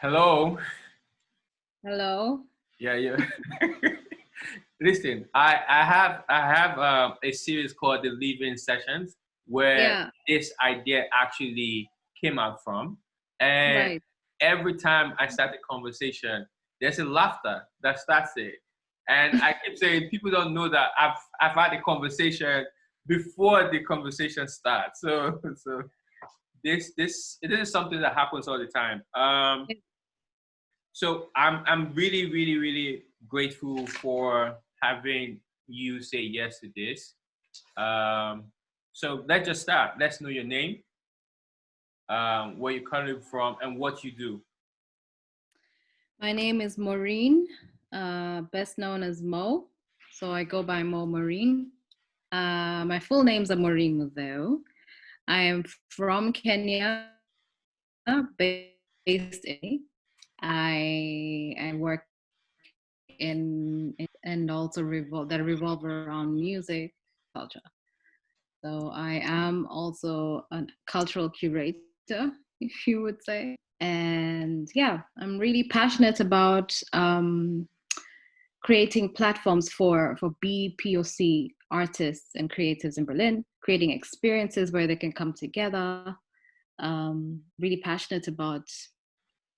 Hello. Hello. Yeah, yeah. Listen, I have a series called the Living Sessions where Yeah, this idea actually came out from, and right. every time I start the conversation, there's a laughter that starts it, and I keep saying people don't know that I've had a conversation before the conversation starts. So this it is something that happens all the time. So I'm really, really, really grateful for having you say yes to this. Um, so let's just start. Let's know your name, where you're coming from, and what you do. My name is Maureen, best known as Mo. So I go by Mo Maureen. My full name's are Maureen Muzeo. I am from Kenya, based in. I work in and also revolve around music culture. So I am also a cultural curator, if you would say. And yeah, I'm really passionate about creating platforms for BPOC artists and creatives in Berlin, creating experiences where they can come together. Really passionate about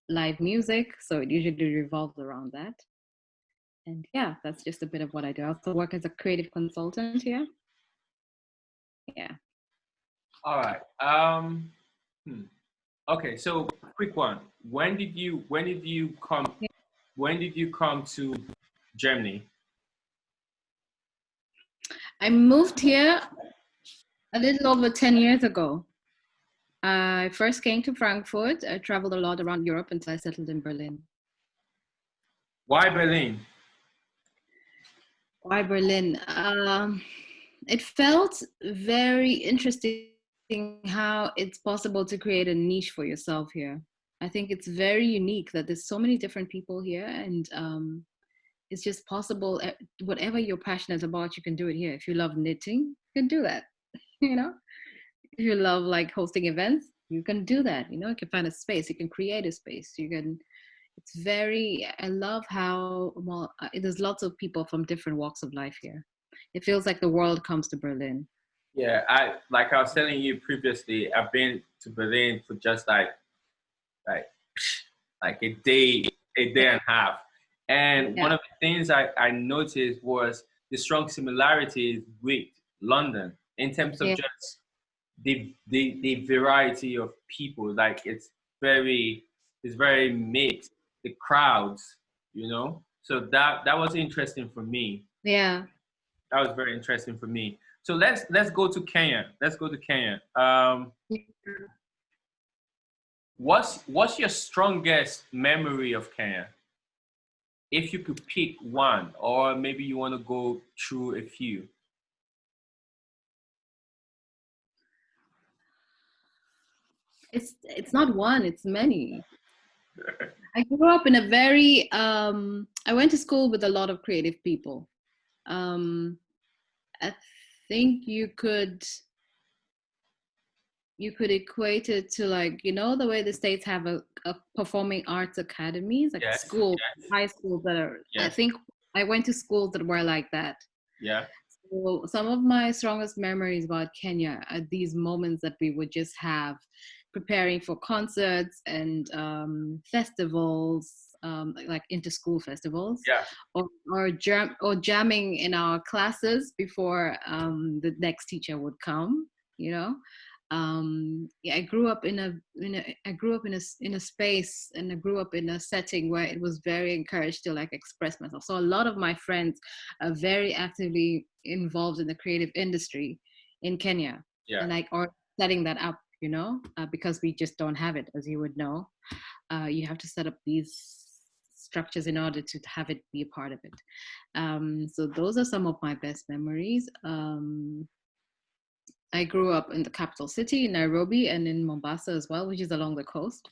live music, so it usually revolves around that. And yeah, that's just a bit of what I do. I also work as a creative consultant here. Yeah. All right. Hmm. Okay. So quick one. When did you come to Germany? I moved here a little over 10 years ago. I first came to Frankfurt. I traveled a lot around Europe until I settled in Berlin. Why Berlin? Why Berlin? It felt very interesting how it's possible to create a niche for yourself here. I think it's very unique that there's so many different people here, and it's just possible. Whatever you're passionate about, you can do it here. If you love knitting, you can do that. You know, if you love like hosting events, you can do that. You know, you can find a space, you can create a space, you can. It's very. I love how well there's lots of people from different walks of life here. It feels like the world comes to Berlin. Yeah, I was telling you previously, I've been to Berlin for just like like a day and a half. And one Yeah, of the things I noticed was the strong similarities with London in terms of yeah, just the variety of people. Like it's very mixed. The crowds, you know. So that was interesting for me. yeah. That was very interesting for me. So let's go to Kenya. Let's go to Kenya. What's your strongest memory of Kenya? If you could pick one, or maybe you want to go through a few. It's not one. It's many. I grew up in a very. I went to school with a lot of creative people. Um, I think you could equate it to like the way the states have a performing arts academies, like Yes, schools, yes, high schools that are. I yes, think I went to schools that were like that. yeah, So some of my strongest memories about Kenya are these moments that we would just have preparing for concerts and festivals, like inter-school festivals, yeah, or jamming in our classes before the next teacher would come. You know, yeah, I grew up in a space, and I grew up in a setting where it was very encouraged to like express myself. So a lot of my friends are very actively involved in the creative industry in Kenya, yeah, and like or setting that up, because we just don't have it, as you would know. You have to set up these structures in order to have it be a part of it. So those are some of my best memories. I grew up in the capital city, Nairobi, and in Mombasa as well, which is along the coast.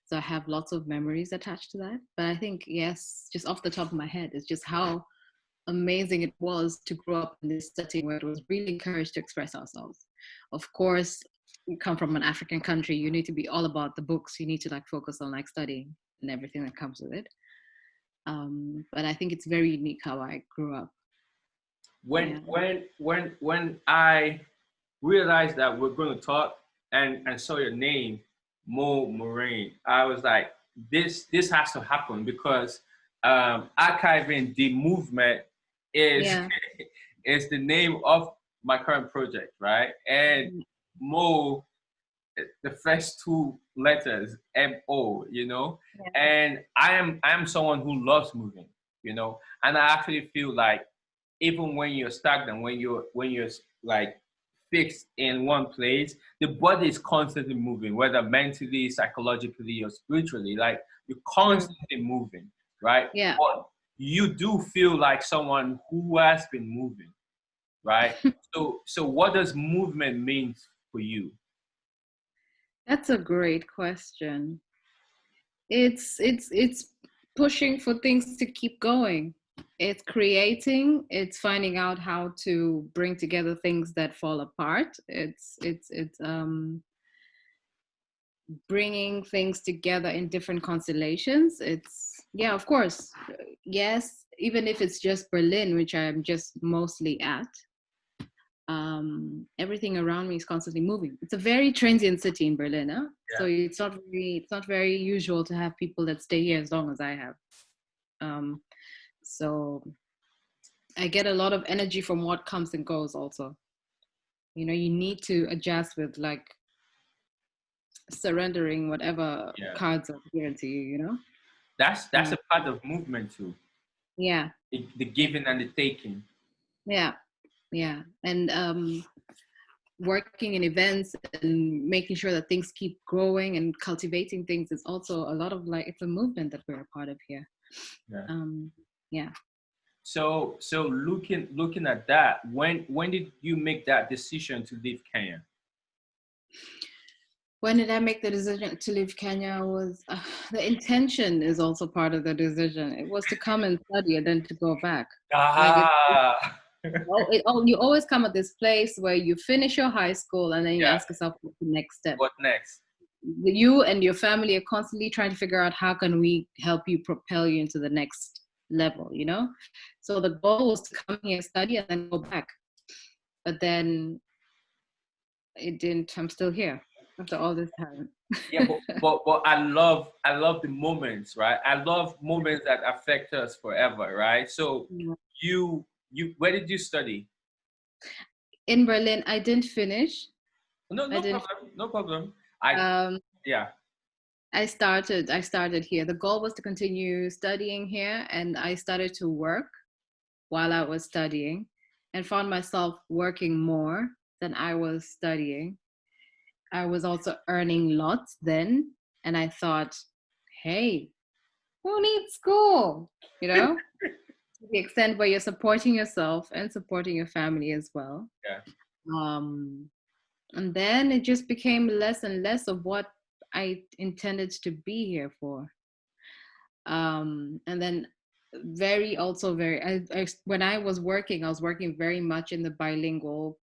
So I have lots of memories attached to that. But I think, yes, just off the top of my head, it's just how amazing it was to grow up in this setting where it was really encouraged to express ourselves. Of course, you come from an African country, you need to be all about the books. You need to like focus on like studying and everything that comes with it. But I think it's very unique how I grew up. When Yeah. when I realized that we're going to talk and saw your name, Mo Maureen, I was like, this has to happen because archiving the movement is Yeah. is the name of my current project, right? And Mo, the first two letters, MO, you know. Yeah. And I am someone who loves moving, you know, and I actually feel like even when you're stagnant, when you're like fixed in one place, the body is constantly moving, whether mentally, psychologically, or spiritually. Like you're True. constantly moving, right? Yeah. But you do feel like someone who has been moving, right? So what does movement mean for you? That's a great question. It's pushing for things to keep going. It's creating, it's finding out how to bring together things that fall apart. It's bringing things together in different constellations. It's, yeah, of course. Yes, even if it's just Berlin, which I'm just mostly at, everything around me is constantly moving. It's a very transient city in Berlin, huh? So Yeah. it's not very usual to have people that stay here as long as I have. Um, so I get a lot of energy from what comes and goes. Also, you know, you need to adjust with like surrendering whatever Yeah. cards are given to you. You know. That's a part of movement too. Yeah. The giving and the taking. Yeah. Yeah. And working in events and making sure that things keep growing and cultivating things is also a lot of like, it's a movement that we're a part of here. Yeah. um yeah. So looking at that, when did you make that decision to leave Kenya? When did I make the decision to leave Kenya? Was the intention is also part of the decision. It was to come and study and then to go back. Like Ah. you always come at this place where you finish your high school and then you Yeah. ask yourself what's the next step. What next? You and your family are constantly trying to figure out how can we help you propel you into the next level, you know? So the goal was to come here, study, and then go back. But then it didn't. I'm still here after all this time. Yeah, but I love the moments, right? I love moments that affect us forever, right? So you where did you study? In Berlin, I didn't finish. No, I no didn't. problem, no problem. I Um, Yeah. I started here. The goal was to continue studying here, and I started to work while I was studying, and found myself working more than I was studying. I was also earning lots then, and I thought, hey, who needs school? You know, to the extent where you're supporting yourself and supporting your family as well. Yeah. Um, and then it just became less and less of what I intended to be here for. And then very also very when I was working very much in the bilingual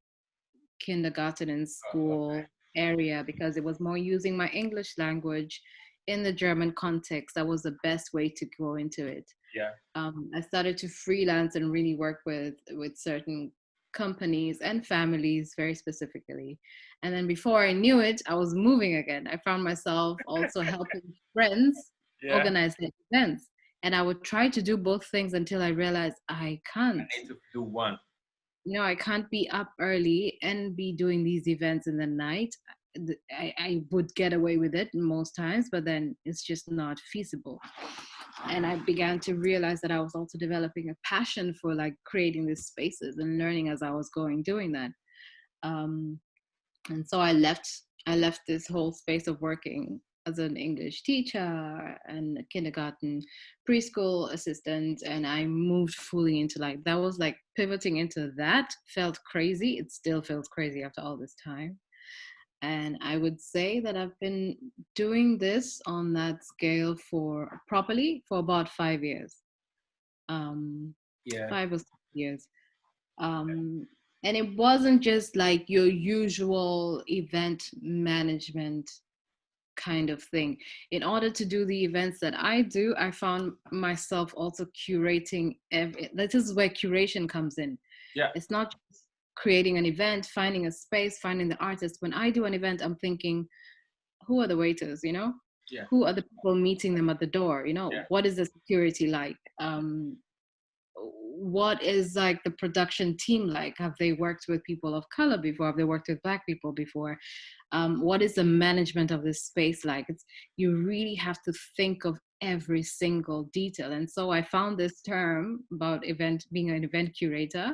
kindergarten and Okay. school area because it was more using my English language in the German context. That was the best way to go into it. Yeah. I started to freelance and really work with certain companies and families very specifically. And then before I knew it, I was moving again. I found myself also helping friends Yeah. organize their events. And I would try to do both things until I realized I I can't. need to do one. You know, I can't be up early and be doing these events in the night. I would get away with it most times, but then it's just not feasible. And I began to realize that I was also developing a passion for like creating these spaces and learning as I was going doing that. Um, and so I left this whole space of working as an English teacher and a kindergarten preschool assistant, and I moved fully into like that was like pivoting into that felt crazy. It still feels crazy after all this time. And I would say that I've been doing this on that scale for properly for about 5 years, um, Yeah. 5 or 6 years. Um, And it wasn't just like your usual event management kind of thing. In order to do the events that I do, I found myself also curating this is where curation comes in. Yeah. It's not just creating an event, finding a space, finding the artist. When I do an event, I'm thinking, who are the waiters, you know? Yeah. Who are the people meeting them at the door? You know, Yeah. what is the security like? What is like the production team like? Have they worked with people of color before? Have they worked with Black people before? What is the management of this space like? You really have to think of every single detail. And so I found this term about being an event curator.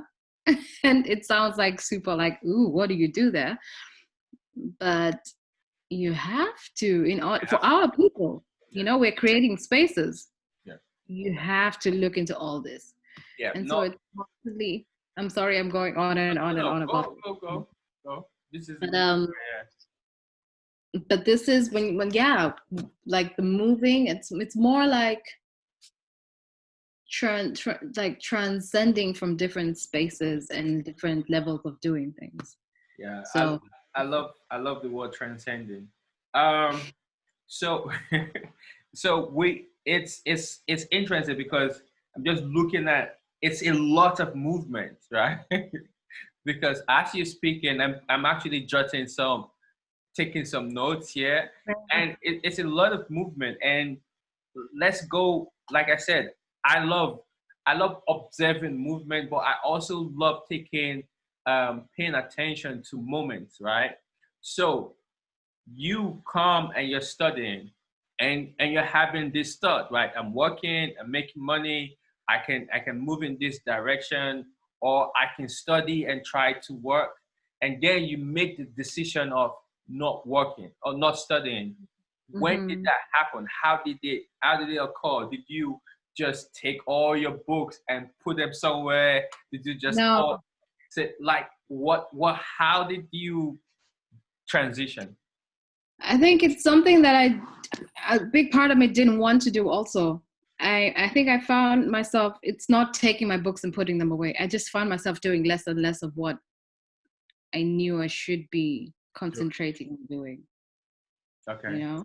And it sounds like super like, ooh, what do you do there? But you have to, in order for our people, you know, we're creating spaces. Yeah. You have to look into all this. Yeah. And so it's constantly, I'm sorry, I'm going on and on and on about Go. This is but this is when yeah, like the moving, it's more like like transcending from different spaces and different levels of doing things. Yeah. So I love the word transcending. So it's interesting because I'm just looking at it's a lot of movement, right? Because as you're speaking, I'm actually taking some notes here, and it's a lot of movement. And let's go. Like I said, I love observing movement, but I also love paying attention to moments, right? So you come and you're studying, and you're having this thought, right? I'm working, I'm making money, I can move in this direction, or I can study and try to work. And then you make the decision of not working or not studying. When did that happen? How did it occur? Did you just take all your books and put them somewhere? Did you just no, say, like, how did you transition? I think it's something that a big part of me didn't want to do also. I think I found myself, it's not taking my books and putting them away. I just found myself doing less and less of what I knew I should be concentrating on doing. Okay. You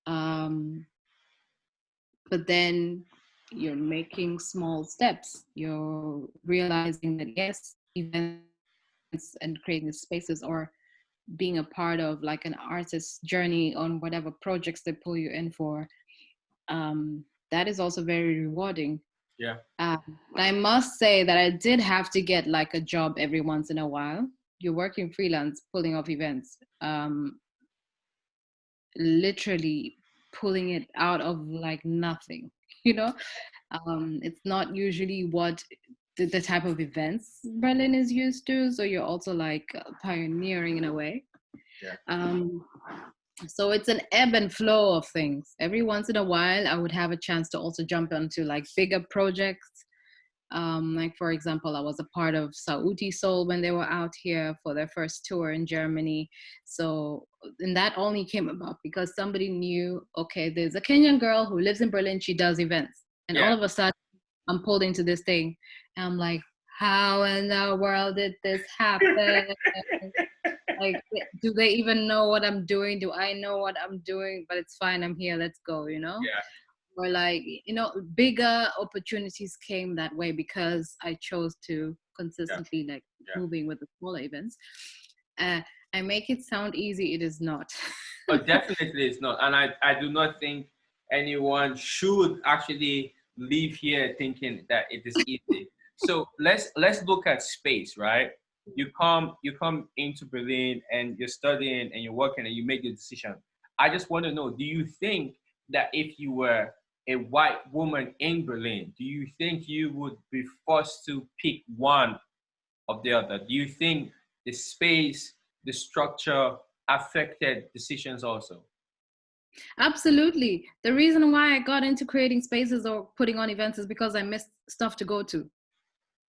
know? But then you're making small steps. You're realizing that yes, events and creating spaces or being a part of like an artist's journey on whatever projects they pull you in for, that is also very rewarding. Yeah. I must say that I did have to get like a job every once in a while. You're working freelance, pulling off events, literally pulling it out of like nothing, you know? It's not usually what the type of events Berlin is used to. So you're also like pioneering in a way. Yeah. So it's an ebb and flow of things. Every once in a while, I would have a chance to also jump onto like bigger projects. Like for example, I was a part of Saudi Soul when they were out here for their first tour in Germany. So, and that only came about because somebody knew, okay, there's a Kenyan girl who lives in Berlin, she does events. And all of a sudden, I'm pulled into this thing. And I'm like, how in the world did this happen? Like, do they even know what I'm doing? Do I know what I'm doing? But it's fine, I'm here, let's go, you know? Yeah. Or like, you know, bigger opportunities came that way because I chose to consistently like moving with the smaller events. I make it sound easy, it is not. But definitely it's not. And I do not think anyone should actually leave here thinking that it is easy. So let's look at space, right? You come into Berlin and you're studying and you're working and you make the decision. I just want to know, do you think that if you were a white woman in Berlin, do you think you would be forced to pick one of the other? Do you think the space, the structure affected decisions also? Absolutely. The reason why I got into creating spaces or putting on events is because I missed stuff to go to.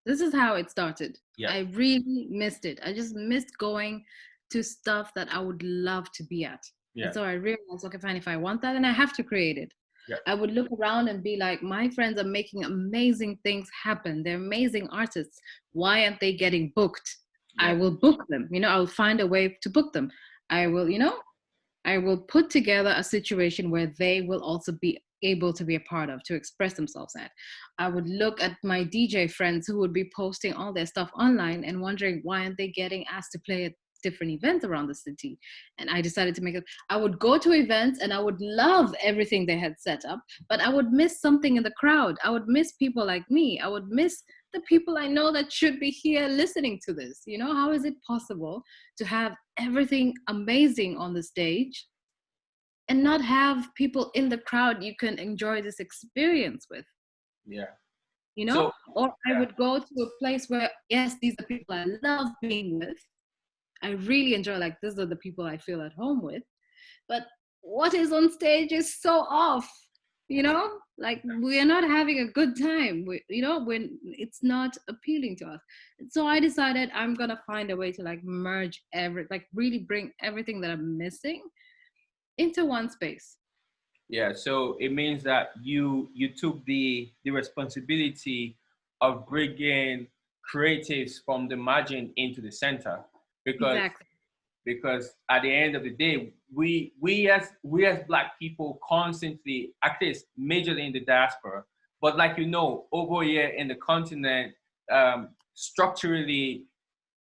This is how it started. Yeah. I really missed it. I just missed going to stuff that I would love to be at. Yeah. And so I realized, okay, fine, if I want that, then I have to create it. Yeah. I would look around and be like, my friends are making amazing things happen. They're amazing artists. Why aren't they getting booked? I Yeah. will book them. I'll find a way to book them. I will, I will put together a situation where they will also be able to be a part of, to express themselves at. I would look at my DJ friends who would be posting all their stuff online and wondering why aren't they getting asked to play at different events around the city. And I decided to make it. I would go to events and I would love everything they had set up, but I would miss something in the crowd. I would miss people like me. I would miss the people I know that should be here listening to this. How is it possible to have everything amazing on the stage and not have people in the crowd you can enjoy this experience with? Yeah. you know So or I yeah. would go to a place where, yes, these are people I love being with, I really enjoy, like, these are the people I feel at home with, but what is on stage is so off. Like, we're not having a good time, when it's not appealing to us. So I decided I'm gonna find a way to, like, merge like, really bring everything that I'm missing into one space. Yeah, so it means that you took the responsibility of bringing creatives from the margin into the center, because Exactly. at the end of the day, we as Black people constantly, at least majorly in the diaspora, but like over here in the continent, structurally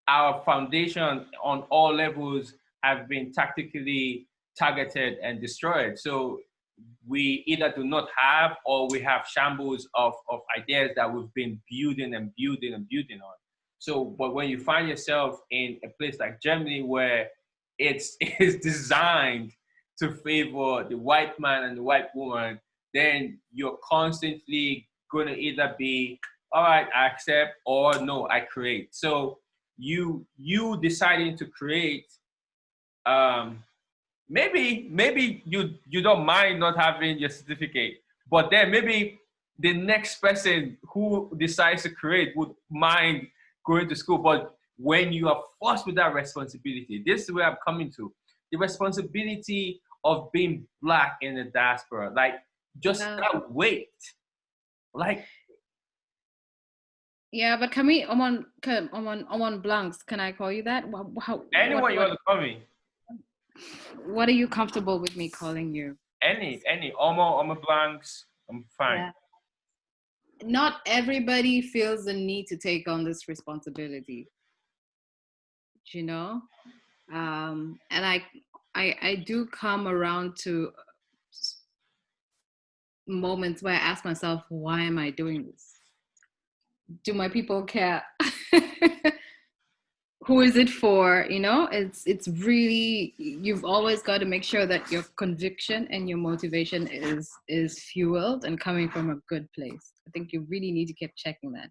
our foundation on all levels have been tactically targeted and destroyed. So we either do not have, or we have shambles of ideas that we've been building and building and building on. So, but when you find yourself in a place like Germany where it's designed to favor the white man and the white woman, then you're constantly going to either be, all right, I accept, or no, I create. So you deciding to create, um, maybe you don't mind not having your certificate, but then maybe the next person who decides to create would mind going to school. But when you are forced with that responsibility, this is where I'm coming to, the responsibility of being Black in the diaspora, like just Yeah. that weight, like Yeah, but can we, Omonblanks, can I call you that? anyone you want to call me, What are you comfortable with me calling you? any Omonblanks, I'm fine. Yeah. Not everybody feels the need to take on this responsibility, you know? And I do come around to moments where I ask myself, why am I doing this? Do my people care? Who is it for? It's really, you've always got to make sure that your conviction and your motivation is fueled and coming from a good place. I think you really need to keep checking that.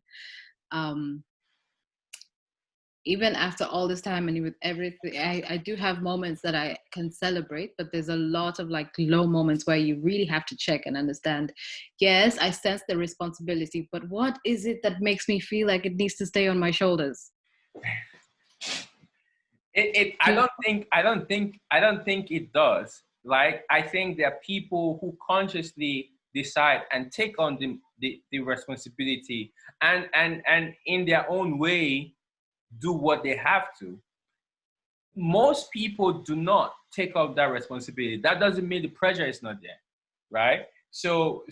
Even after all this time and with everything, I do have moments that I can celebrate, but there's a lot of, like, low moments where you really have to check and understand, yes, I sense the responsibility, but what is it that makes me feel like it needs to stay on my shoulders? I don't think it does. Like, I think there are people who consciously decide and take on the responsibility, and in their own way do what they have to. Most people do not take up that responsibility. That doesn't mean the pressure is not there, right? So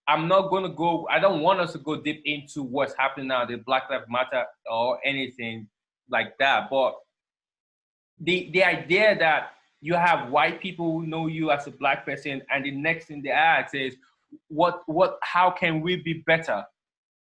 I'm not going to go, I don't want us to go deep into what's happening now, the Black Lives Matter or anything like that, but the idea that you have white people who know you as a Black person, and the next thing they ask is, how can we be better?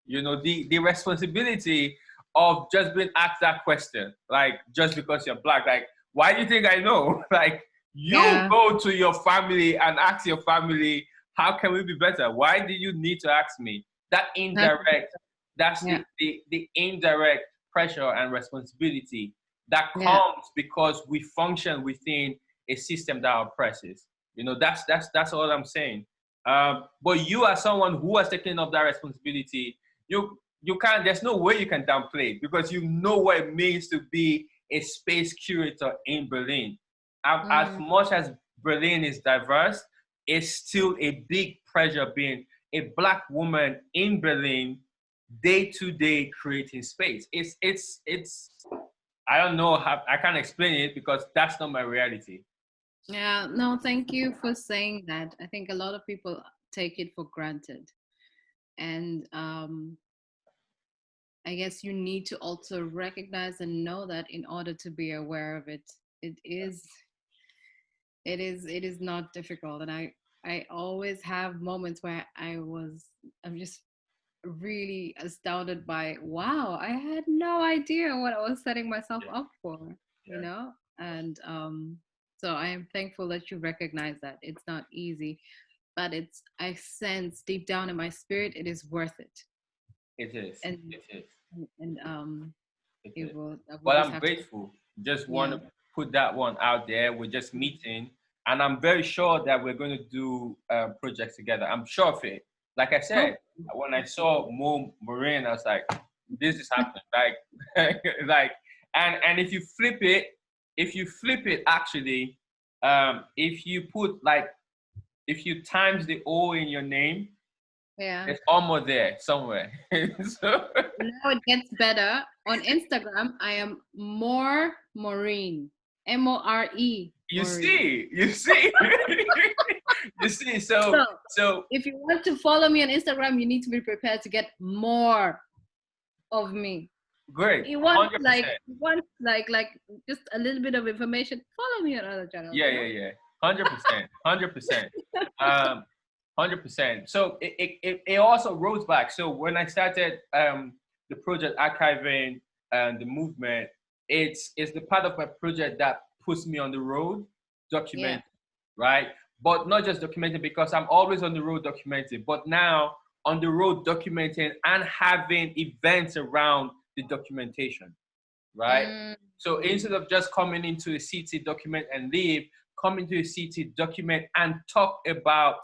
The responsibility of just being asked that question, like, just because you're Black, like, why do you think I know? Like, you Yeah, go to your family and ask your family, how can we be better? Why do you need to ask me? That that's, indirect, that's yeah, the indirect pressure and responsibility that yeah, comes because we function within a system that oppresses. That's all I'm saying. But you, as someone who has taken up that responsibility, you can't. There's no way you can downplay it, because you know what it means to be a space curator in Berlin. As much as Berlin is diverse, it's still a big pressure being a Black woman in Berlin, day to day creating space. It's I don't know how I can't explain it because that's not my reality. Yeah, no, thank you for saying that. I think a lot of people take it for granted. And I guess you need to also recognize and know that in order to be aware of it, it is it is not difficult. And I always have moments where I'm just really astounded by, wow, I had no idea what I was setting myself Yeah, up for, you yeah. know? And so I am thankful that you recognize that it's not easy, but I sense deep down in my spirit it is worth it. It is. And It is. and It it is. will I will Well, just I'm have to, grateful. Just want yeah. to put that one out there. We're just meeting, and I'm very sure that we're going to do projects together. I'm sure of it. Like I Hope. said, when I saw Mo Maureen, I was like, "This is happening." Like, like, and if you flip it, actually, if you put like, if you times the O in your name, Yeah. it's almost there somewhere. So, Now it gets better. On Instagram, I am more Maureen. More you Maureen. see, you see, you see. So So if you want to follow me on Instagram, you need to be prepared to get more of me. great, You want 100%. like just a little bit of information, follow me on other channels, Yeah, you know? yeah, yeah, 100%, 100%, 100%. So it also rolls back. So when I started the project archiving and the movement, it's the part of my project that puts me on the road, Yeah. documenting, right? But not just documenting because I'm always on the road documenting, but now on the road documenting and having events around the documentation, right? Mm, So instead of just coming into a city, document and leave, come into a city, document and talk about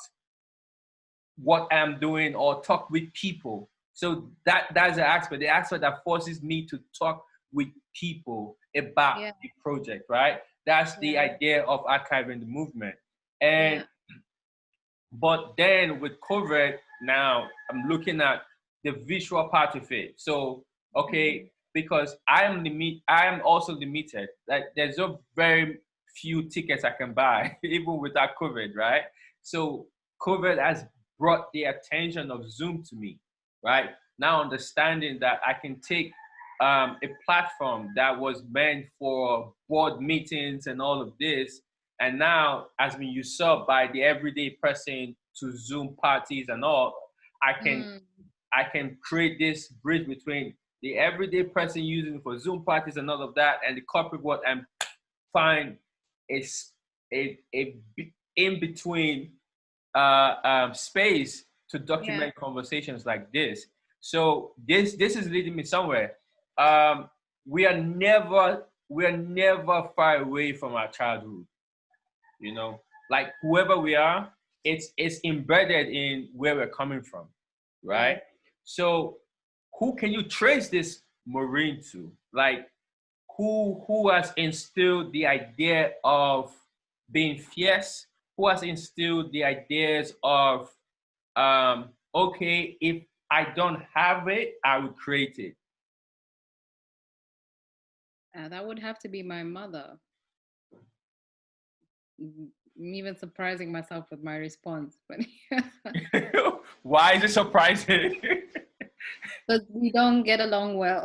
what I'm doing or talk with people. So that's the aspect that forces me to talk with people about yeah, the project, right? That's the yeah, idea of archiving the movement. And yeah, but then with COVID, now I'm looking at the visual part of it. So mm, okay, because I am also limited. Like there's no very few tickets I can buy, even without COVID, right? So COVID has brought the attention of Zoom to me, right? Now understanding that I can take a platform that was meant for board meetings and all of this and now has been usurped by the everyday person to Zoom parties and all. I can mm, I can create this bridge between the everyday person using it for Zoom parties and all of that, and the corporate world, and find a in between space to yeah. document conversations like this. So this is leading me somewhere. We are never far away from our childhood, you know, like whoever we are, it's embedded in where we're coming from, right? Mm. So who can you trace this Marine to? Like who has instilled the idea of being fierce? Who has instilled the ideas of okay, if I don't have it, I will create it. That would have to be my mother. I'm even surprising myself with my response, but Why is it surprising? because we don't get along well.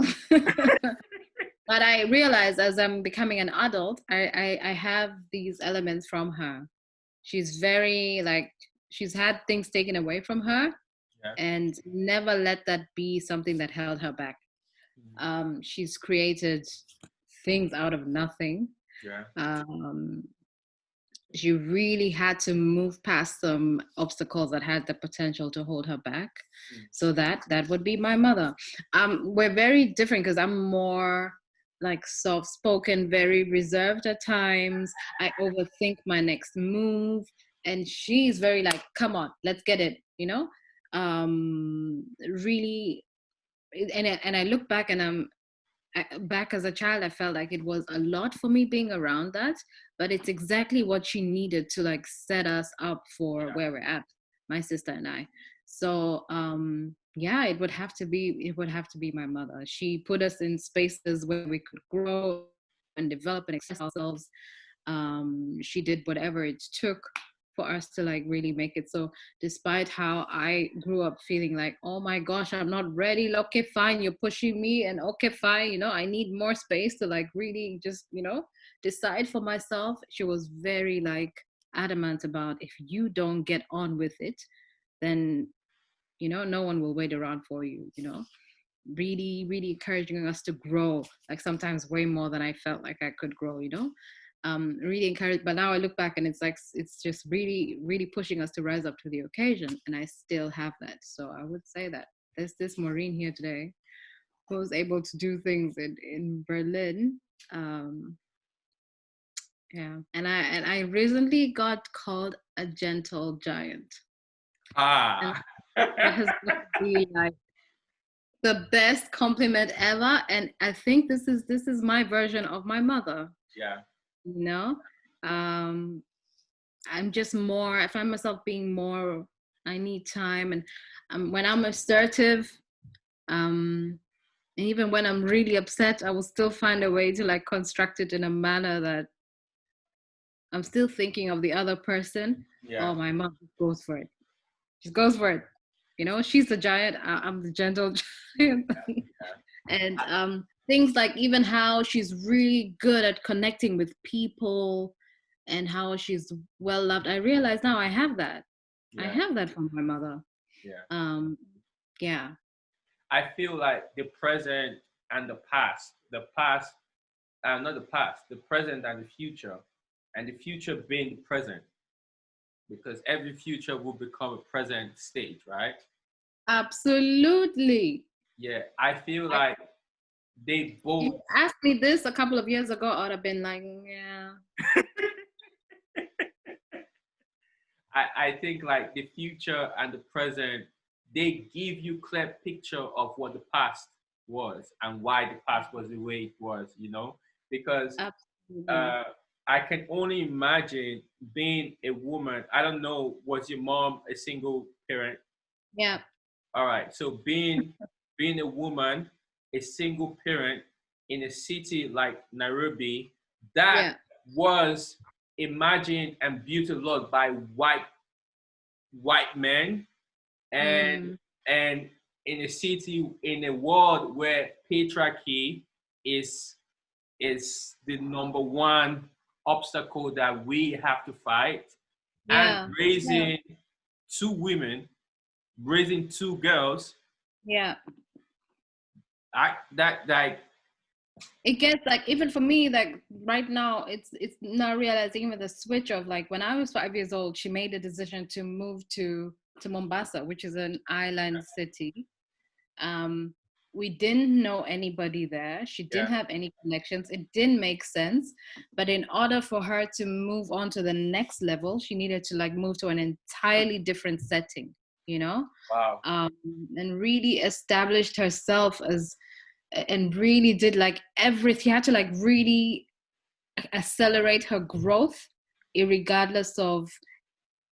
But I realize as I'm becoming an adult, I have these elements from her. She's very like, she's had things taken away from her Yeah. and never let that be something that held her back. She's created things out of nothing. Yeah. Um, she really had to move past some obstacles that had the potential to hold her back. So that would be my mother. We're very different because I'm more like soft spoken, very reserved at times. I overthink my next move, and she's very like, come on, let's get it, you know. Really, and I look back and back as a child, I felt like it was a lot for me being around that, but it's exactly what she needed to like set us up for Yeah. where we're at, my sister and I. So yeah, it would have to be my mother. She put us in spaces where we could grow and develop and express ourselves. She did whatever it took for us to like really make it. So despite how I grew up feeling like, oh my gosh, I'm not ready, okay fine, you're pushing me, and okay fine, you know, I need more space to like really just, you know, decide for myself, she was very like adamant about, if you don't get on with it, then, you know, no one will wait around for you, you know. Really, really encouraging us to grow, like sometimes way more than I felt like I could grow, you know. Really encouraged. But now I look back and it's like, it's just really, really pushing us to rise up to the occasion. And I still have that. So I would say that there's this Maureen here today who was able to do things in Berlin. Yeah. And I recently got called a gentle giant. And Ah. that has been like the best compliment ever. And I think this is my version of my mother, Yeah. you know. um I'm just more, I find myself being more, I need time. And when I'm assertive, um and even when I'm really upset, I will still find a way to like construct it in a manner that I'm still thinking of the other person. Yeah. Oh, my mom goes for it, she goes for it, you know. She's the giant, I'm the gentle giant. And things like even how she's really good at connecting with people and how she's well loved, I realize now I have that. I Yeah. have that from my mother. Yeah. um yeah. I feel like the present and the past, not the past, the present and the future being the present, because every future will become a present stage, right? Absolutely. Yeah, I feel I, like they if both. you asked me this a couple of years ago, I would have been like, yeah. I think like the future and the present, they give you clear picture of what the past was and why the past was the way it was, you know? Because Absolutely. uh, I can only imagine being a woman. I don't know, was your mom a single parent? Yeah. All right, so being a woman, a single parent in a city like Nairobi, that Yeah. was imagined and built a lot by white men, Mm-hmm. and in a city, in a world where patriarchy is is the number one obstacle that we have to fight, and Yeah. Yeah. raising two women, raising two girls, Yeah. I that like It gets like, even for me, like right now, it's not realizing even the switch of like, when I was 5 years old, she made a decision to move to Mombasa, which is an island city. um we didn't know anybody there, she yeah, didn't have any connections, it didn't make sense. But in order for her to move on to the next level, she needed to like move to an entirely different setting, you know. wow, um and really established herself as, and really did like everything. She had to like really accelerate her growth, regardless of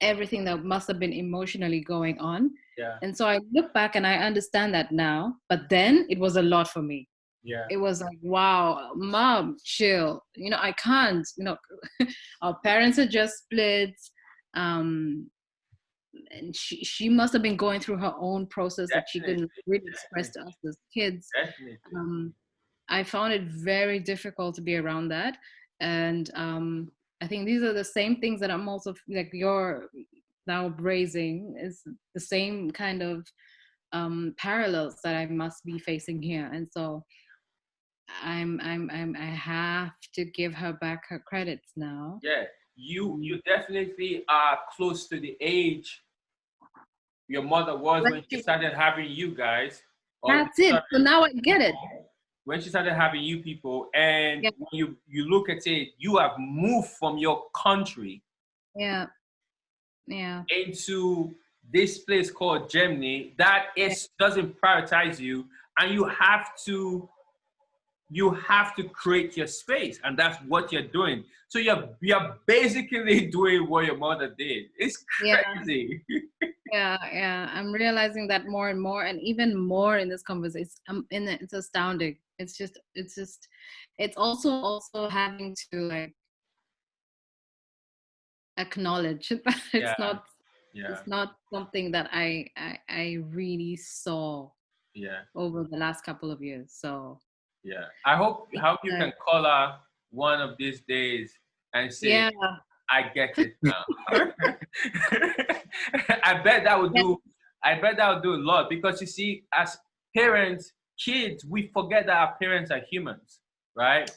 everything that must have been emotionally going on. yeah, And so I look back and I understand that now, but then it was a lot for me. yeah, It was like, wow, mom, chill. You know, I can't, you know, our parents had just split. Um, and she must have been going through her own process that she definitely, couldn't really express definitely, to us as kids. definitely, Um, I found it very difficult to be around that. And I think these are the same things that I'm also like you're now raising, is the same kind of parallels that I must be facing here. And so I have to give her back her credits now. yeah. You Um, definitely are close to the age your mother was Bless when she you. started having you guys, or That's it. So now I get it. when she started having you people, and Yeah, when you look at it, you have moved from your country yeah, yeah, into this place called Germany that yeah, is doesn't prioritize you, and you have to you have to create your space, and that's what you're doing. So you're basically doing what your mother did. It's Yeah. crazy. Yeah. I'm realizing that more and more, and even more in this conversation. It's astounding. It's also having to like acknowledge that Yeah, yeah, it's not something that I really saw yeah, over the last couple of years. So yeah. I hope you can like, call her one of these days and say, yeah, I get it now. I bet that would yeah, do. I bet that would do a lot, because you see, as parents, kids, we forget that our parents are humans, right?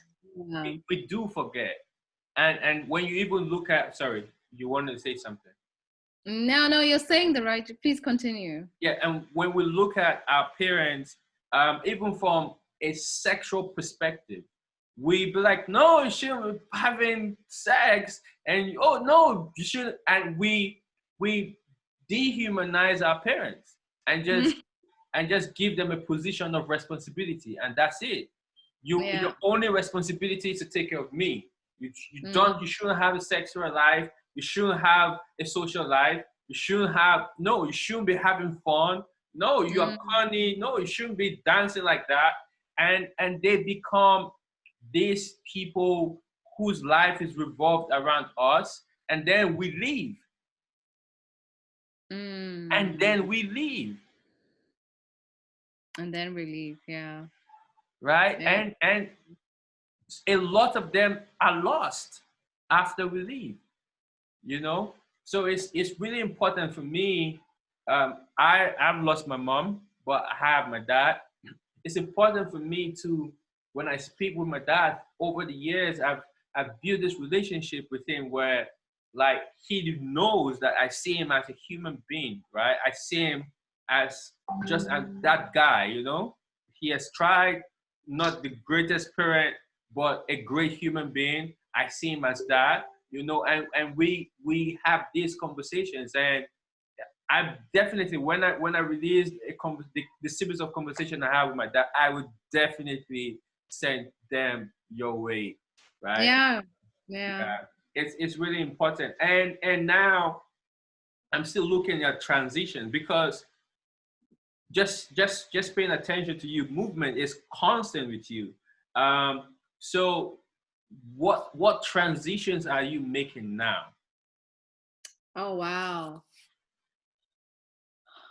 yeah. We do forget. And when you even look at, sorry, you wanted to say something. No, you're saying the right. Please continue. Yeah, and when we look at our parents, even from a sexual perspective, we be like, no, you shouldn't be having sex, and oh no, you shouldn't, and we dehumanize our parents and just give them a position of responsibility, and that's it. Your Yeah. only responsibility is to take care of me. Mm, You shouldn't have a sexual life. You shouldn't have a social life. You shouldn't have, no, you shouldn't be having fun. No, you are mm, corny. No, you shouldn't be dancing like that. And they become these people whose life is revolved around us. And then we leave. And mm. then we leave. And then relief. Yeah. Right? Yeah. And a lot of them are lost after we leave. So it's really important for me. I've lost my mom, but I have my dad. It's important for me to, when I speak with my dad over the years, I've built this relationship with him where, like, he knows that I see him as a human being, right? I see him as just as that guy. He has tried, not the greatest parent, but a great human being. I see him as that, and we have these conversations. And I definitely, when I released the series of conversation I have with my dad, I would definitely send them your way, right? Yeah. Yeah. Yeah, it's really important. And now I'm still looking at transition, because just paying attention to you, movement is constant with you. So what transitions are you making now? Oh wow.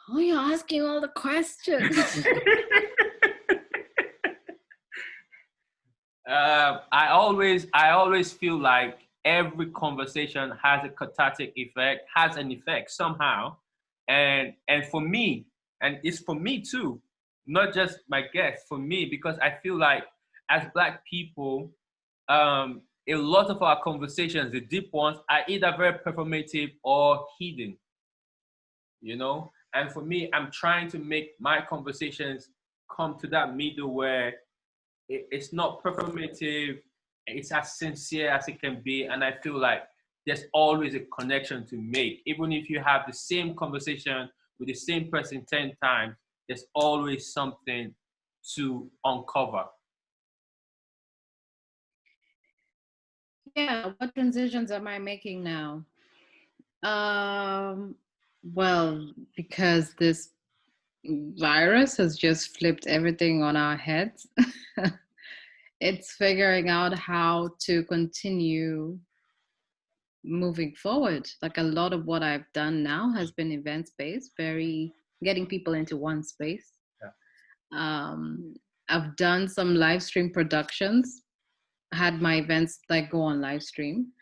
Oh, you're asking all the questions. I always feel like every conversation has a cathartic effect, has an effect somehow, and for me, and it's for me too, not just my guests, for me, because I feel like as Black people, a lot of our conversations, the deep ones, are either very performative or hidden, And for me, I'm trying to make my conversations come to that middle where it's not performative, it's as sincere as it can be. And I feel like there's always a connection to make. Even if you have the same conversation with the same person 10 times, there's always something to uncover. Yeah. What transitions am I making now? Um, well, because this virus has just flipped everything on our heads. It's figuring out how to continue moving forward. Like a lot of what I've done now has been event based, very getting people into one space. Yeah. I've done some live stream productions, had my events like go on live stream.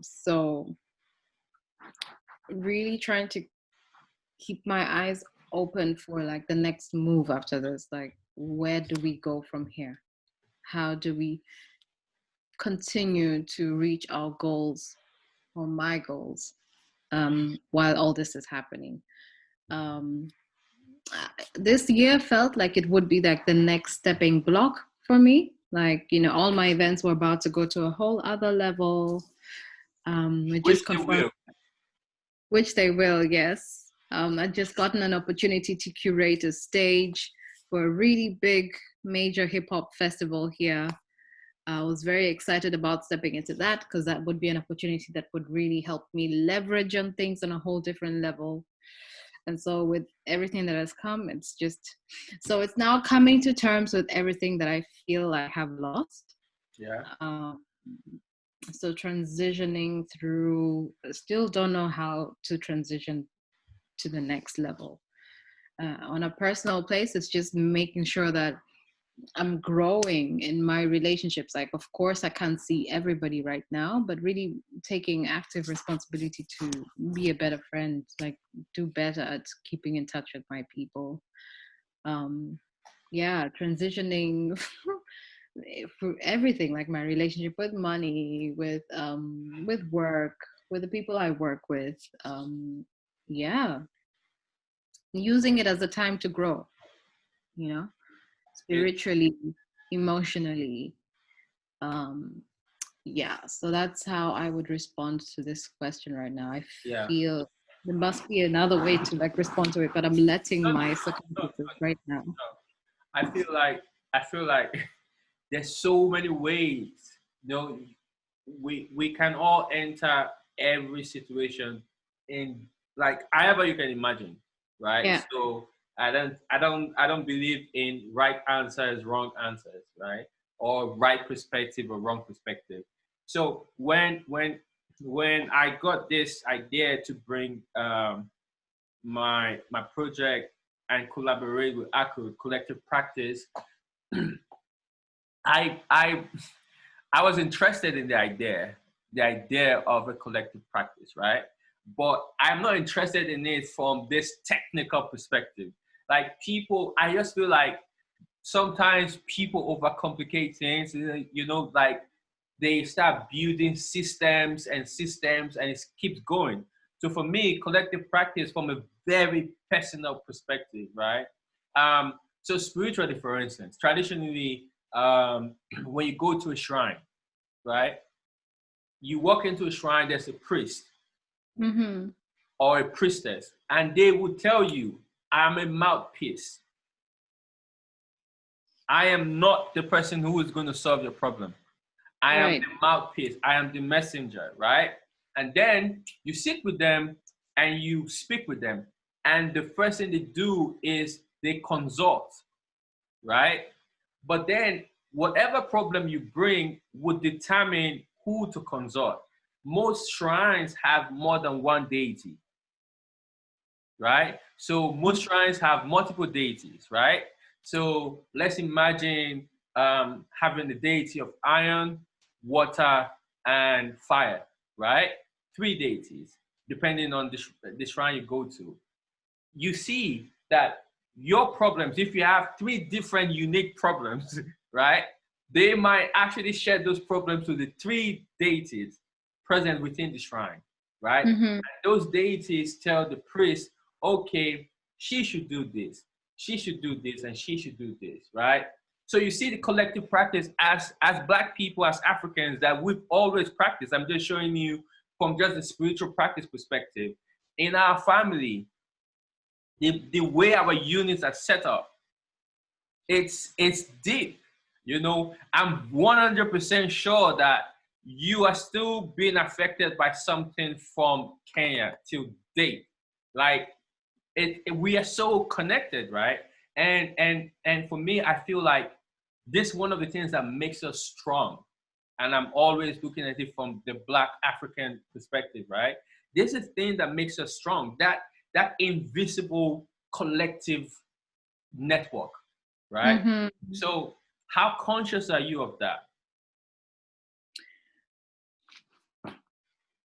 So really trying to keep my eyes open for like the next move after this. Like, where do we go from here? How do we continue to reach our goals or my goals while all this is happening? Um, this year felt like it would be like the next stepping block for me. Like, all my events were about to go to a whole other level. I Which just they confirmed, will. which they will, yes. I just gotten an opportunity to curate a stage for a really big, major hip hop festival here. I was very excited about stepping into that because that would be an opportunity that would really help me leverage on things on a whole different level. And so with everything that has come, it's now coming to terms with everything that I feel I have lost. Yeah. So transitioning through, still don't know how to transition to the next level. On a personal place, it's just making sure that I'm growing in my relationships. Like, of course, I can't see everybody right now, but really taking active responsibility to be a better friend, like do better at keeping in touch with my people. Yeah, transitioning for everything, like my relationship with money, with work, with the people I work with. Yeah, using it as a time to grow, you know, spiritually, emotionally. Um, yeah, so that's how I would respond to this question right now. I Yeah. feel there must be another way to like respond to it, but I'm letting No, my no, no, circumstances right now. I feel like there's so many ways. You know, we can all enter every situation in like however you can imagine, right? Yeah. So I don't believe in right answers, wrong answers, right? Or right perspective or wrong perspective. So when I got this idea to bring my project and collaborate with ACO Collective Practice, I I I was interested in the idea of a collective practice, right? But I'm not interested in it from this technical perspective. Like people, I just feel like sometimes people overcomplicate things, like they start building systems and it keeps going. So for me, collective practice from a very personal perspective, right? So spiritually, for instance, traditionally, when you go to a shrine, right? You walk into a shrine, there's a priest Mm-hmm. or a priestess, and they will tell you, I'm a mouthpiece. I am not the person who is going to solve your problem. I am Right. the mouthpiece. I am the messenger, right? And then you sit with them and you speak with them. And the first thing they do is they consult, right? But then whatever problem you bring would determine who to consult. Most shrines have more than one deity, right? So most shrines have multiple deities, right? So let's imagine having the deity of iron, water, and fire, right? Three deities, depending on the shrine you go to. You see that your problems, if you have three different unique problems, right, they might actually share those problems to the three deities present within the shrine, right? Mm-hmm. And those deities tell the priest, okay, she should do this, she should do this, and she should do this, right? So you see the collective practice as Black people, as Africans, that we've always practiced. I'm just showing you from just a spiritual practice perspective. In our family, the way our units are set up, it's deep. I'm 100% sure that you are still being affected by something from Kenya till date. Like we are so connected, right? And for me, I feel like this one of the things that makes us strong. And I'm always looking at it from the Black African perspective, right? This is the thing that makes us strong. That invisible collective network, right? Mm-hmm. So how conscious are you of that?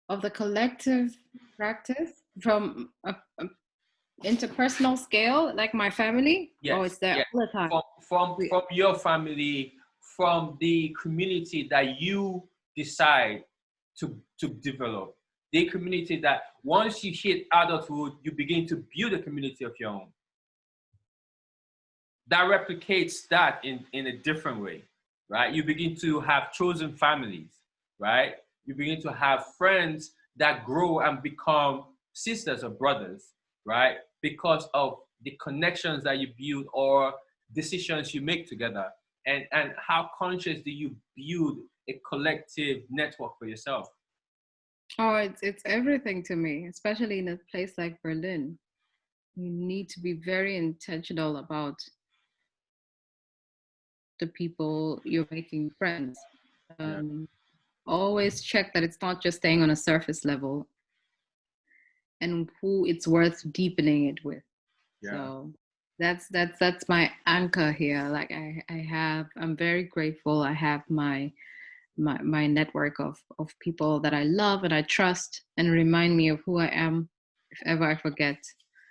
Of the collective practice from a interpersonal scale, like my family. Oh, Yes, it's there yes. all the time. From your family, from the community that you decide to develop, the community that once you hit adulthood, you begin to build a community of your own. That replicates that in a different way, right? You begin to have chosen families, right? You begin to have friends that grow and become sisters or brothers, right? Because of the connections that you build or decisions you make together, and how conscious do you build a collective network for yourself? Oh, it's everything to me, especially in a place like Berlin. You need to be very intentional about the people you're making friends. Yeah, Um, Always check that it's not just staying on a surface level, and who it's worth deepening it with. yeah, So that's my anchor here. Like I'm very grateful. I have my network of people that I love and I trust and remind me of who I am if ever I forget.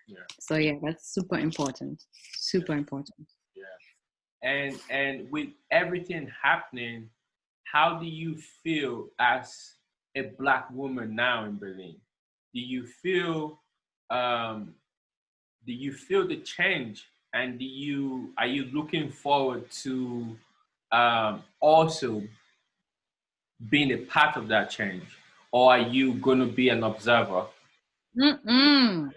yeah, So yeah, that's super important. yeah, Super important. yeah. And with everything happening, how do you feel as a black woman now in Berlin? Do you feel um, do you feel the change, and are you looking forward to also being a part of that change, or are you going to be an observer? Mm-mm.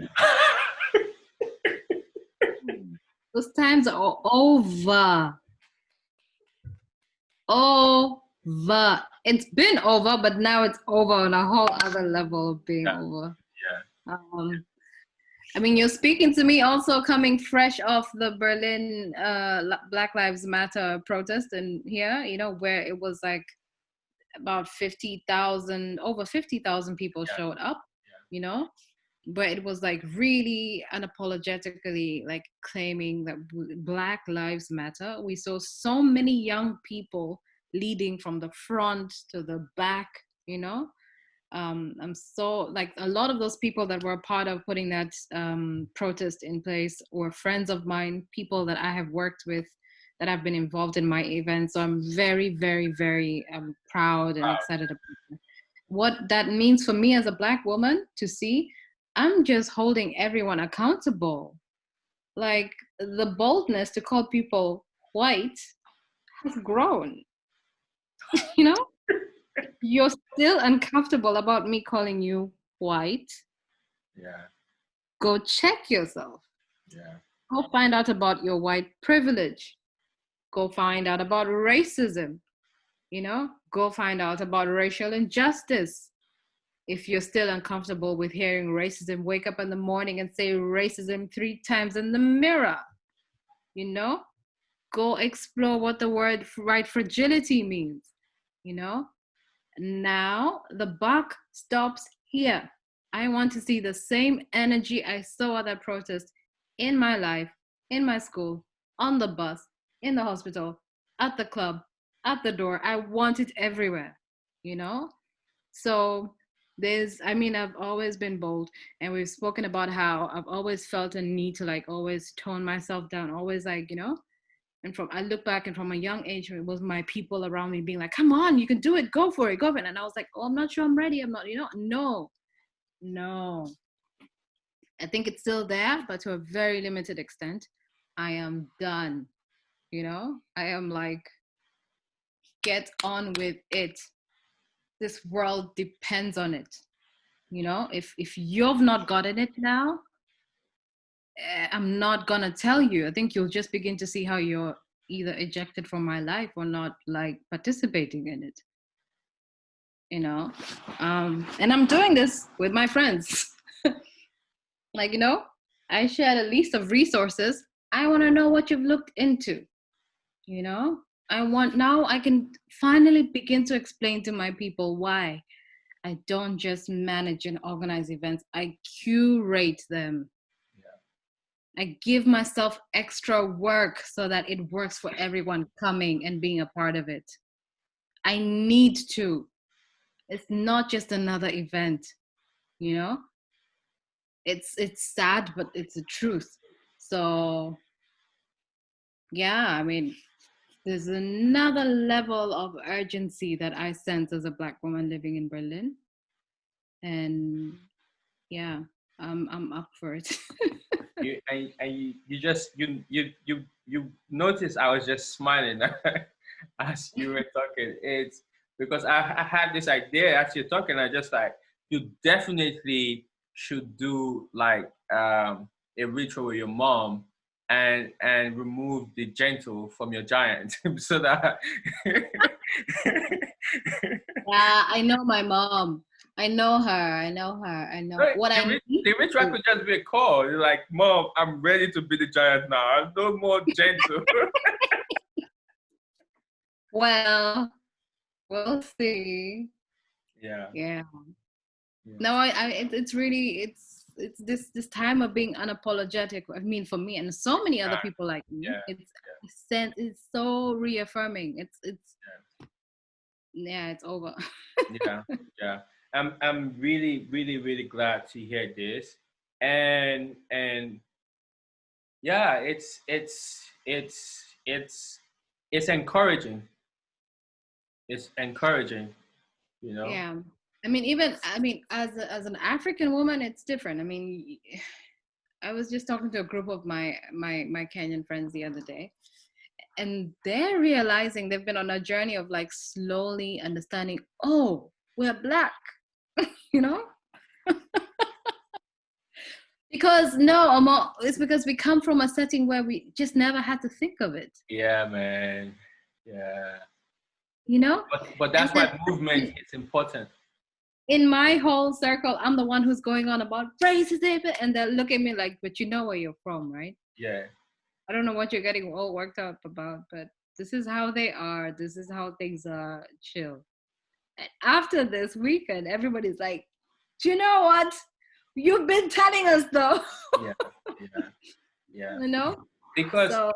Those times are over. Over. It's been over, but now it's over on a whole other level of being Yeah, over. yeah, Um, I mean, you're speaking to me also coming fresh off the Berlin Black Lives Matter protest, and here, where it was like about 50,000, over 50,000 people yeah, showed up, yeah, you know, but it was like really unapologetically like claiming that Black Lives Matter. We saw so many young people leading from the front to the back, I'm so like a lot of those people that were part of putting that protest in place were friends of mine, people that I have worked with, that have been involved in my events. So I'm very, very, very proud and wow, excited about it. What that means for me as a Black woman to see, I'm just holding everyone accountable. Like the boldness to call people white has grown, you know? You're still uncomfortable about me calling you white. yeah, Go check yourself. yeah, Go find out about your white privilege. Go find out about racism, Go find out about racial injustice. If you're still uncomfortable with hearing racism, wake up in the morning and say racism 3 times in the mirror, you know? Go explore what the word white fragility means, you know? Now the buck stops here. I want to see the same energy I saw at that protest in my life, in my school, on the bus, in the hospital, at the club, at the door. I want it everywhere, you know? So I've always been bold, and we've spoken about how I've always felt a need to like always tone myself down, always like, and I look back, and from a young age, it was my people around me being like, come on, you can do it, go for it, go for it. And I was like, oh, I'm not sure I'm ready. I'm not, no, no. I think it's still there, but to a very limited extent. I am done, I am like, get on with it. This world depends on it. If you've not gotten it now, I'm not gonna tell you. I think you'll just begin to see how you're either ejected from my life or not like participating in it. And I'm doing this with my friends. Like, I shared a list of resources. I want to know what you've looked into. you know now I can finally begin to explain to my people why I don't just manage and organize events, I curate them. I give myself extra work so that it works for everyone coming and being a part of it. I need to. It's not just another event, you know? It's sad, but it's the truth. So yeah, I mean, there's another level of urgency that I sense as a Black woman living in Berlin. And yeah, I'm up for it. You notice I was just smiling as you were talking. It's because I had this idea as you're talking. I just like, you definitely should do like a ritual with your mom and remove the gentle from your giant so that Yeah, I know my mom. I know her. I know her. I know right, what I need the ritual to. could just be a call. You're like, Mom, I'm ready to be the giant now. No more gentle. Well, we'll see. Yeah. Yeah. Yeah. No, it's really it's this time of being unapologetic. I mean, for me and so many other people like me, Yeah. it's so reaffirming. It's Yeah. yeah, it's over. Yeah. Yeah. I'm really, really, really glad to hear this. And yeah, it's encouraging. It's encouraging, you know? Yeah. I mean, even I mean, as an African woman, it's different. I mean, I was just talking to a group of my Kenyan friends the other day, and they're realizing they've been on a journey of like slowly understanding. Oh, we're black, you know. Because no, it's because we come from a setting where we just never had to think of it, Yeah, man. Yeah. you know? But And that's then why movement is important. in my whole circle, I'm the one who's going on about racism, and they'll look at me like, but you know where you're from, right? Yeah. I don't know what you're getting all worked up about, but this is how they are. This is how things are. Chill. And after this weekend, everybody's like, do you know what? You've been telling us though, Yeah. Yeah. Yeah. you know? Because So,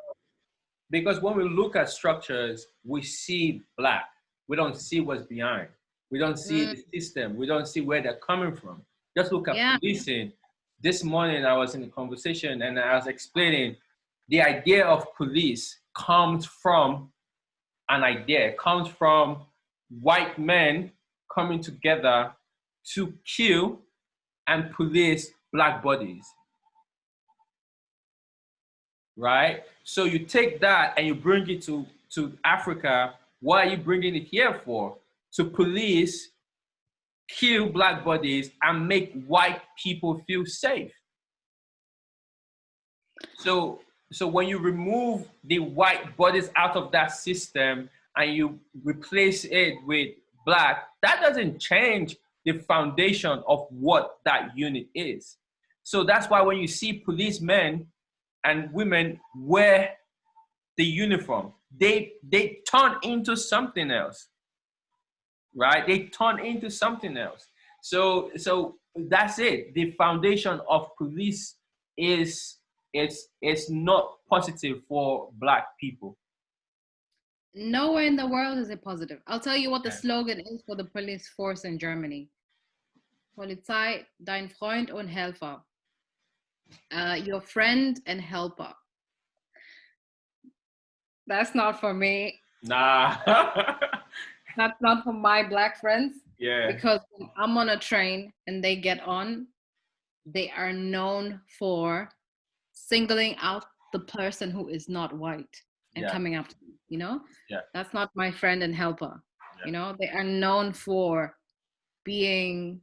because when we look at structures, we see black. We don't see what's behind. We don't see mm, the system. We don't see where they're coming from. Just look at yeah. policing. This morning I was in a conversation and I was explaining the idea of police comes from an idea, comes from white men coming together to kill and police black bodies, right? So you take that and you bring it to Africa. What are you bringing it here for? To police, kill black bodies, and make white people feel safe. So when you remove the white bodies out of that system and you replace it with black, that doesn't change the foundation of what that unit is. So that's why when you see policemen and women wear the uniform, they turn into something else, right? They turn into something else. So that's it. The foundation of police is it's not positive for black people. Nowhere in the world is it positive. I'll tell you what the Yeah. slogan is for the police force in Germany. Polizei, dein Freund und Helfer. Your friend and helper. That's not for me. Nah. That's not for my black friends. Yeah. Because when I'm on a train and they get on, they are known for singling out the person who is not white and Yeah. coming after them, you know? Yeah. That's not my friend and helper. Yeah. You know, they are known for being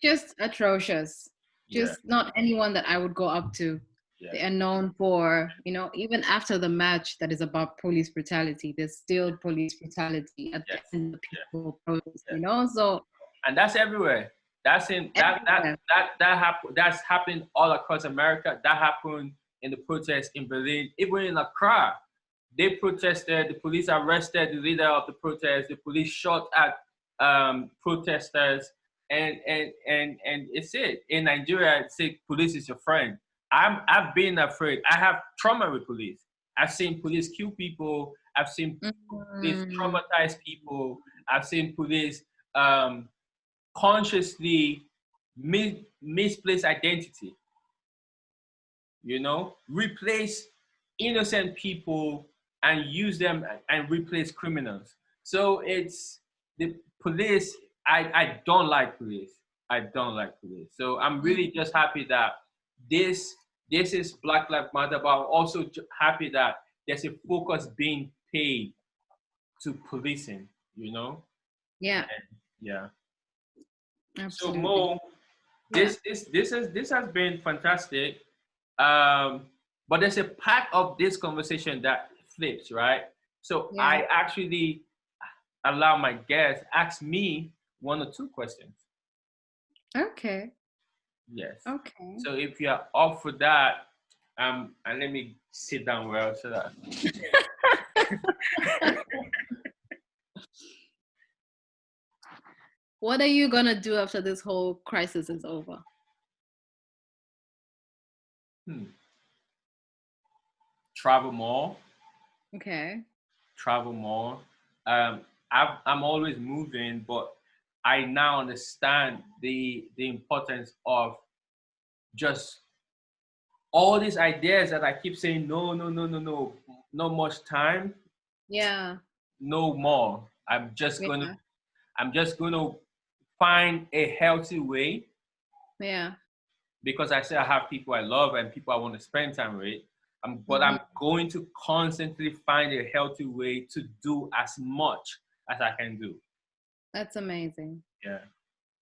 just atrocious. Yeah. Just not anyone that I would go up to. Yeah. They are known for, you know, even after the match that is about police brutality, there's still police brutality at the Yes. end of the Yeah. people protest, Yeah. you know? So And that's everywhere. That's in everywhere. that's happened all across America. That happened in the protests in Berlin, even in Accra. They protested. The police arrested the leader of the protest. The police shot at protesters, and it's it. In Nigeria, it's say police is your friend. I've been afraid. I have trauma with police. I've seen police kill people. I've seen police Mm, traumatize people. I've seen police um, consciously misplace identity, replace innocent people and use them and replace criminals. So it's the police. I don't like police. I don't like police. So I'm really just happy that this this is Black Lives Matter, but I'm also happy that there's a focus being paid to policing, yeah, Yeah. So absolutely. Mo, Yeah. this has been fantastic. Um, But there's a part of this conversation that flips, right? So Yeah. I actually allow my guests ask me one or two questions. Okay. Yes. Okay. So if you're up for that, and let me sit down well so that. What are you gonna do after this whole crisis is over? Hmm. Travel more. Okay. Travel more. I'm always moving, but I now understand the importance of just all these ideas that I keep saying no, no, no, no, no, not much time, Yeah. no more. Yeah. I'm just gonna find a healthy way Yeah. because I say I have people I love and people I want to spend time with. But Hmm. I'm going to constantly find a healthy way to do as much as I can do. That's amazing. Yeah,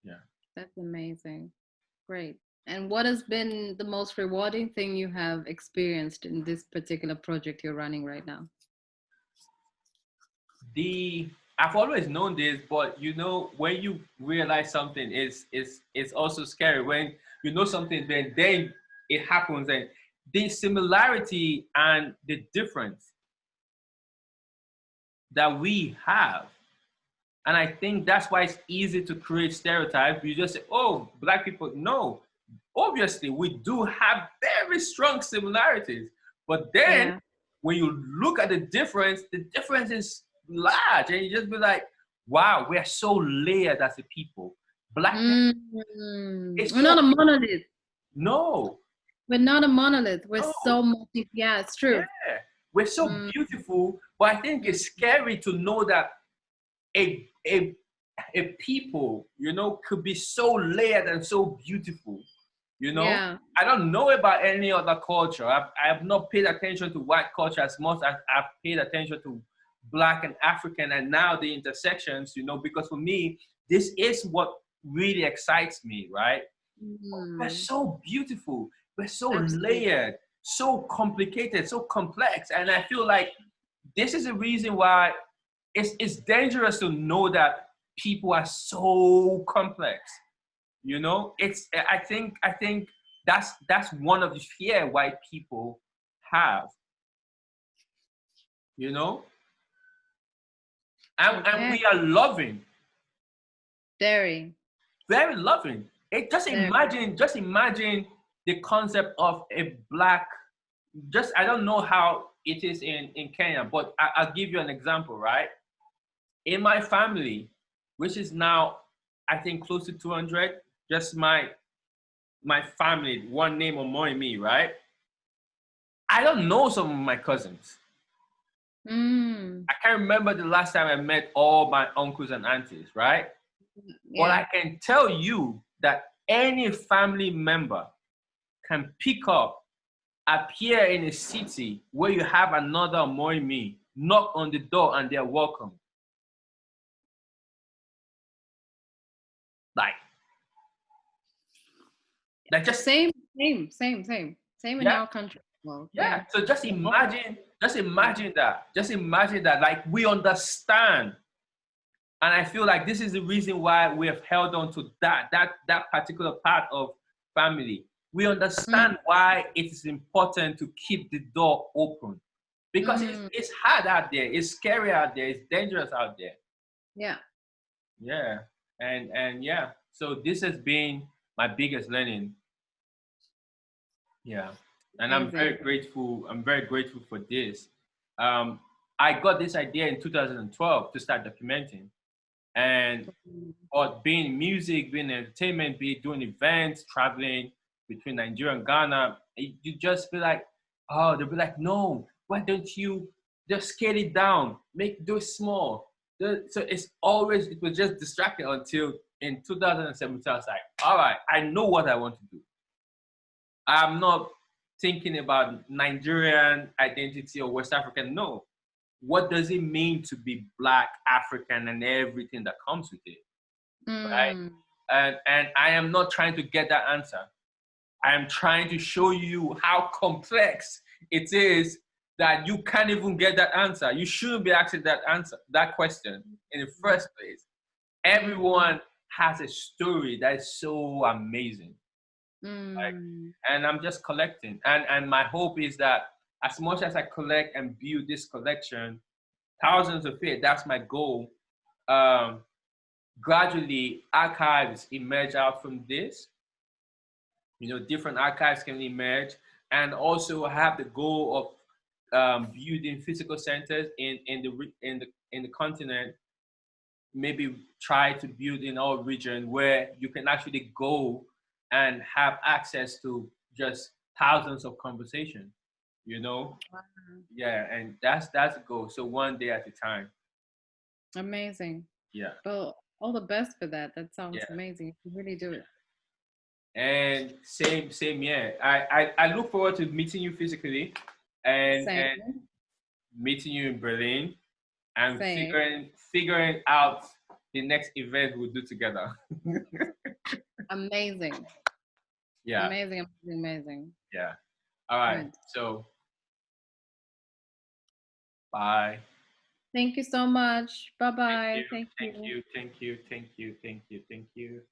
yeah. That's amazing. Great. And what has been the most rewarding thing you have experienced in this particular project you're running right now? The I've always known this, but when you realize something is also scary. When you know something, then it happens, and the similarity and the difference that we have. And I think that's why it's easy to create stereotypes. You just say, oh, black people. No, obviously, we do have very strong similarities. But then Yeah. when you look at the difference is large. And you just be like, wow, we are so layered as a people. Blackness is We're not so, a monolith. no, We're not a monolith. We're no, so multi. Yeah, it's yeah. true. We're so Mm, beautiful. But I think it's scary to know that a a a people, could be so layered and so beautiful. yeah. I don't know about any other culture. I have not paid attention to white culture as much as I've paid attention to black and African, and now the intersections. Because for me, this is what really excites me, right? We're Mm, so beautiful. We're so absolutely. layered, so complicated, so complex, and I feel like this is the reason why it's dangerous to know that people are so complex. It's I think that's one of the fear white people have. You know, and Okay. we are loving, Very. very loving. Very. Just imagine the concept of a black. Just I don't know how it is in Kenya, but I'll give you an example, right? In my family, which is now I think close to 200, just my family, one name Omonhinmin, right? I don't know some of my cousins. Mm, I can't remember the last time I met all my uncles and aunties, right? But yeah. I can tell you that any family member can pick up, appear in a city where you have another Omonhinmin, knock on the door, and they're welcome. Like, like just Same in yeah. our country. Well, Yeah. yeah. So just imagine that. Like we understand. And I feel like this is the reason why we have held on to that particular part of family. We Mm, understand why it is important to keep the door open. Because mm, it's hard out there, it's scary out there, it's dangerous out there. yeah. Yeah. And yeah. So this has been my biggest learning. Yeah, and I'm Amazing. very grateful. I'm very grateful for this. Um, I got this idea in 2012 to start documenting, and or being in music, being in entertainment, be doing events, traveling between Nigeria and Ghana. You just be like, oh, they'll be like, no, why don't you just scale it down, do it small. So it was just distracting until in 2017. I was like, all right, I know what I want to do. I'm not thinking about Nigerian identity or West African. No. What does it mean to be Black, African, and everything that comes with it? Right? Mm, And I am not trying to get that answer. I am trying to show you how complex it is that you can't even get that answer. You shouldn't be asking that question in the first place. Everyone has a story that is so amazing. Like, Mm. and I'm just collecting. And my hope is that as much as I collect and build this collection, thousands of it, that's my goal. Gradually, archives emerge out from this. Different archives can emerge, and also have the goal of building physical centers in the continent. Maybe try to build in our region where you can actually go and have access to just thousands of conversations. You know, Wow. yeah, and that's the goal. So one day at a time. Amazing. Yeah, Well, all the best for that. That sounds yeah. amazing. You really do it. And same, yeah. I look forward to meeting you physically, and Same. meeting you in Berlin, and Same. figuring out the next event we'll do together. Amazing. Yeah, Amazing. Amazing. Amazing. yeah. All right. Good. So bye. Thank you so much. Bye Thank you. bye. Thank Thank you. you. Thank you. Thank you. Thank you. Thank you.